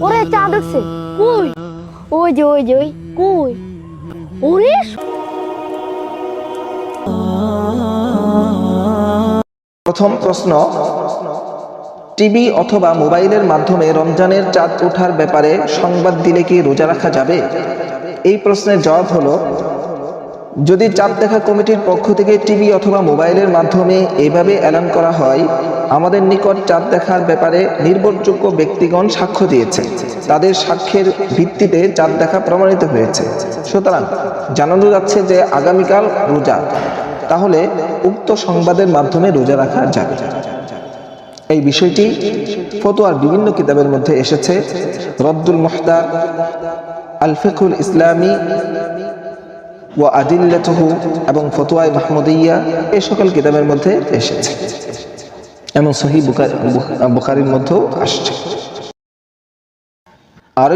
ওরে চাঁদ উঠছে। কই? ওই যে ওই যে ওই কই? ওরে প্রথম প্রশ্ন, টিভি অথবা মোবাইলের মাধ্যমে রমজানের চাঁদ ওঠার ব্যাপারে সংবাদ দিলে কি রোজা রাখা যাবে? এই প্রশ্নের জবাব হলো, যদি চাঁদ দেখা কমিটির পক্ষ থেকে টিভি অথবা মোবাইলের মাধ্যমে এভাবে এলান করা হয়, আমাদের নিকট চাঁদ দেখার ব্যাপারে নির্ভরযোগ্য ব্যক্তিগণ সাক্ষ্য দিয়েছে, তাদের সাক্ষ্যের ভিত্তিতে চাঁদ দেখা প্রমাণিত হয়েছে, সুতরাং জানানো যাচ্ছে যে আগামীকাল রোজা, তাহলে উক্ত সংবাদের মাধ্যমে রোজা রাখা যাবে। এই বিষয়টি ফতোয়ার বিভিন্ন কিতাবের মধ্যে এসেছে। রদ্দুল মুহতার, আল ফিকহুল ইসলামী ওয়া আদিল্লাতুহু এবং ফতোয়ায়ে মাহমুদিয়া, এই সকল কিতাবের মধ্যে এসেছে এবং সহিহ বুখারীর মধ্যেও আসছে। আর